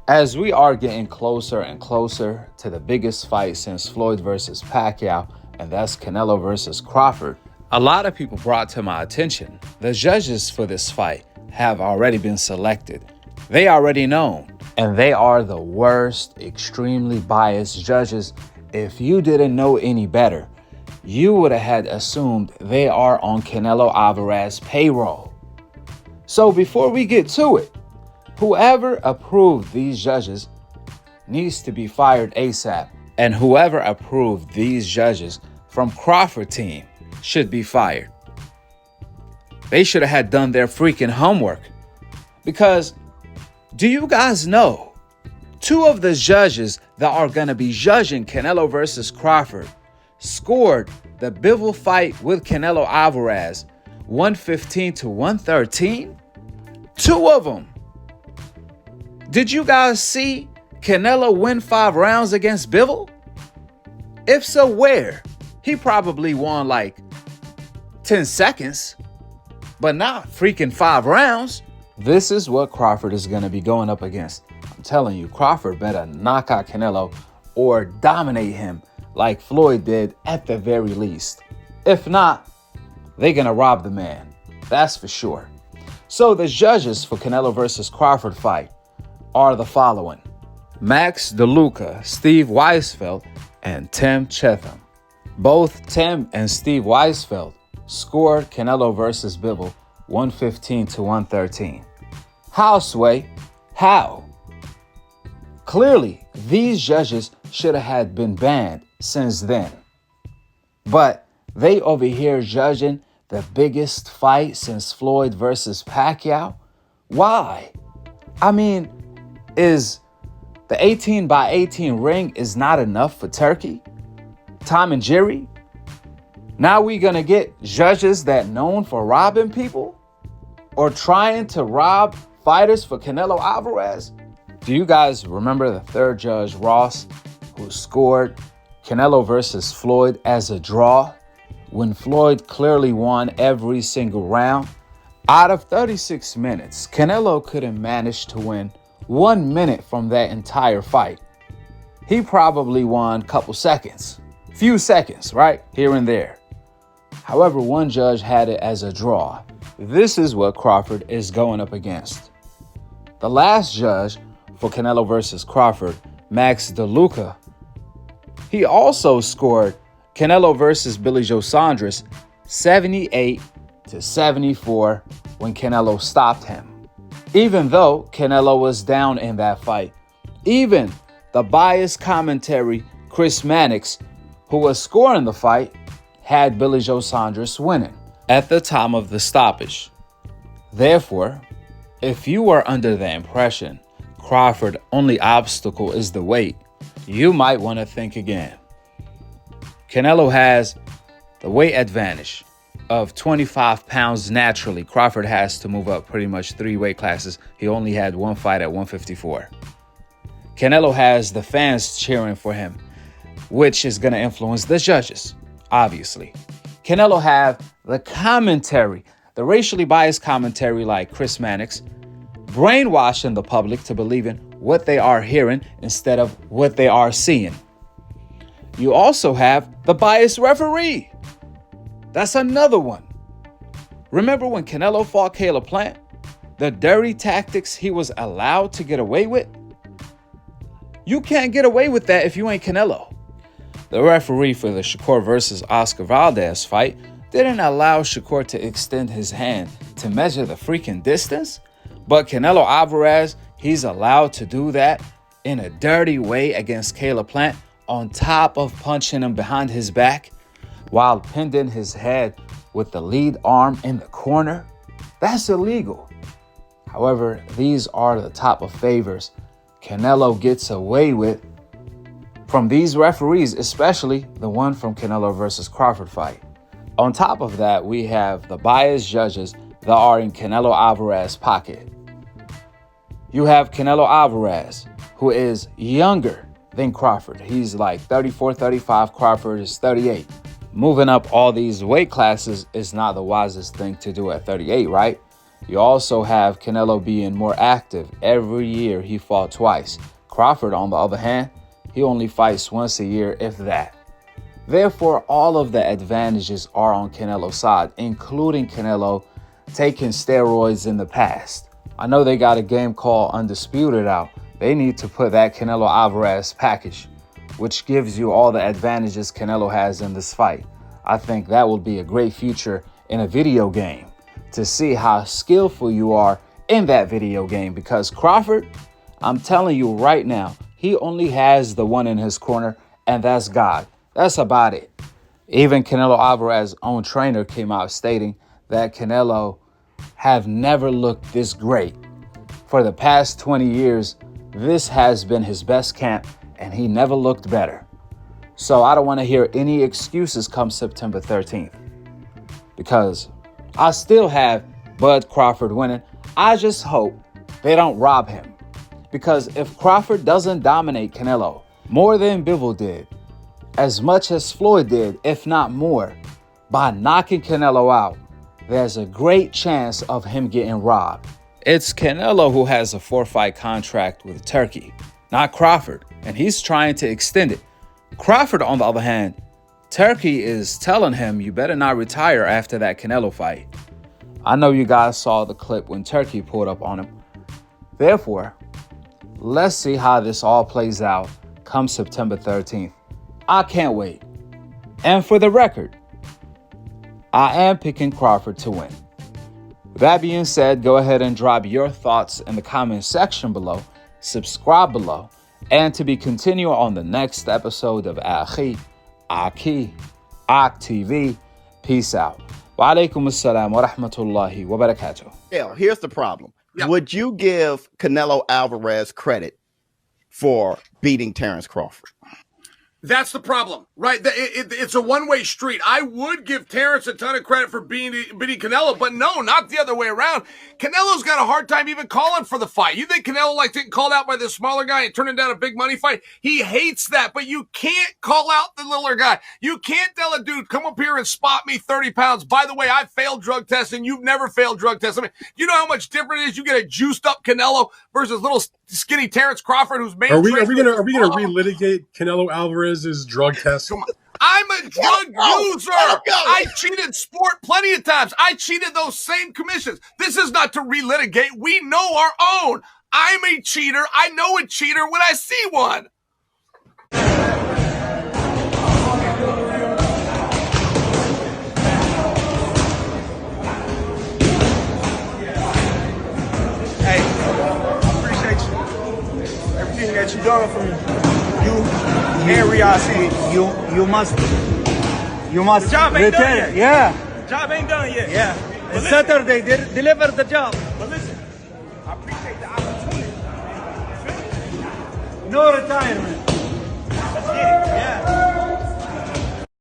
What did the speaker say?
As we are getting closer and closer to the biggest fight since Floyd versus Pacquiao, and that's Canelo versus Crawford, a lot of people brought to my attention the judges for this fight have already been selected. They already known, and they are the worst, extremely biased judges. If you didn't know any better, you would have had assumed they are on Canelo Alvarez payroll. So before we get to it, whoever approved these judges needs to be fired ASAP. And whoever approved these judges from Crawford team should be fired. They should have had done their freaking homework. Because do you guys know, two of the judges that are going to be judging Canelo versus Crawford scored the Bivol fight with Canelo Alvarez 115 to 113? Two of them. Did you guys see Canelo win 5 rounds against Bivol? If so, where? He probably won like 10 seconds, but not freaking 5 rounds. This is what Crawford is going to be going up against. I'm telling you, Crawford better knock out Canelo or dominate him like Floyd did at the very least. If not, they're going to rob the man. That's for sure. So the judges for Canelo versus Crawford fight are the following: Max DeLuca, Steve Weisfeld, and Tim Chetham. Both Tim and Steve Weisfeld scored Canelo versus Bivol 115 to 113. How, Sway? How? Clearly, these judges should have had been banned since then. But they over here judging the biggest fight since Floyd versus Pacquiao? Why? I mean, is the 18 by 18 ring is not enough for TURKi, Tom and Jerry? Now we gonna get judges that known for robbing people or trying to rob fighters for Canelo Alvarez? Do you guys remember the third judge, Ross, who scored Canelo versus Floyd as a draw when Floyd clearly won every single round? Out of 36 minutes, Canelo couldn't manage to win 1 minute from that entire fight. He probably won a couple seconds, few seconds, right? Here and there. However, one judge had it as a draw. This is what Crawford is going up against. The last judge for Canelo versus Crawford, Max DeLuca, he also scored Canelo versus Billy Joe Saunders 78 to 74 when Canelo stopped him. Even though Canelo was down in that fight, even the biased commentary Chris Mannix, who was scoring the fight, had Billy Joe Saunders winning at the time of the stoppage. Therefore, if you were under the impression Crawford's only obstacle is the weight, you might want to think again. Canelo has the weight advantage of 25 pounds naturally. Crawford has to move up pretty much 3 weight classes. He only had one fight at 154. Canelo has the fans cheering for him, which is going to influence the judges, obviously. Canelo have the commentary, the racially biased commentary like Chris Mannix, brainwashing the public to believe in what they are hearing instead of what they are seeing. You also have the biased referee. That's another one. Remember when Canelo fought Caleb Plant? The dirty tactics he was allowed to get away with? You can't get away with that if you ain't Canelo. The referee for the Shakur versus Oscar Valdez fight didn't allow Shakur to extend his hand to measure the freaking distance, but Canelo Alvarez, he's allowed to do that in a dirty way against Caleb Plant, on top of punching him behind his back while pinning his head with the lead arm in the corner. That's illegal. However, these are the type of favors Canelo gets away with from these referees, especially the one from Canelo versus Crawford fight. On top of that, we have the biased judges that are in Canelo Alvarez's pocket. You have Canelo Alvarez, who is younger than Crawford. He's like 34, 35. Crawford is 38. Moving up all these weight classes is not the wisest thing to do at 38, right? You also have Canelo being more active. Every year he fought twice. Crawford, on the other hand, he only fights once a year, if that. Therefore, all of the advantages are on Canelo's side, including Canelo taking steroids in the past. I know they got a game called Undisputed out. They need to put that Canelo Alvarez package, which gives you all the advantages Canelo has in this fight. I think that will be a great future in a video game to see how skillful you are in that video game, because Crawford, I'm telling you right now, he only has the one in his corner, and that's God. That's about it. Even Canelo Alvarez's own trainer came out stating that Canelo have never looked this great. For the past 20 years, this has been his best camp, and he never looked better. So I don't want to hear any excuses come September 13th, because I still have Bud Crawford winning. I just hope they don't rob him, because if Crawford doesn't dominate Canelo more than Bivol did, as much as Floyd did, if not more, by knocking Canelo out, there's a great chance of him getting robbed. It's Canelo who has a 4-fight contract with TURKi, not Crawford, and he's trying to extend it. Crawford, on the other hand, TURKi is telling him you better not retire after that Canelo fight. I know you guys saw the clip when TURKi pulled up on him. Therefore, let's see how this all plays out come September 13th. I can't wait. And for the record, I am picking Crawford to win. With that being said, go ahead and drop your thoughts in the comment section below, subscribe below, and to be continued on the next episode of Akhi, Akhi TV. Peace out. Wa alaikum assalam wa rahmatullahi wa barakatuh. Yeah, here's the problem. Yeah. Would you give Canelo Alvarez credit for beating Terence Crawford? That's the problem, right? It's a one-way street. I would give Terence a ton of credit for beating Canelo, but no, not the other way around. Canelo's got a hard time even calling for the fight. You think Canelo likes getting called out by the smaller guy and turning down a big money fight? He hates that, but you can't call out the littler guy. You can't tell a dude, come up here and spot me 30 pounds. By the way, I failed drug testing. You've never failed drug testing. I mean, you know how much different it is? You get a juiced up Canelo versus little skinny Terence Crawford, who's main. Are we gonna relitigate Canelo Alvarez's drug test? Come on. I'm a drug user. I cheated sport plenty of times. I cheated those same commissions. This is not to relitigate. We know our own. I'm a cheater. I know a cheater when I see one. Hey, I appreciate you. Everything that you done for me. You must the job ain't done yet. Yeah. The job ain't done yet. Yeah. It's Saturday, deliver the job. But listen, I appreciate the opportunity. No retirement.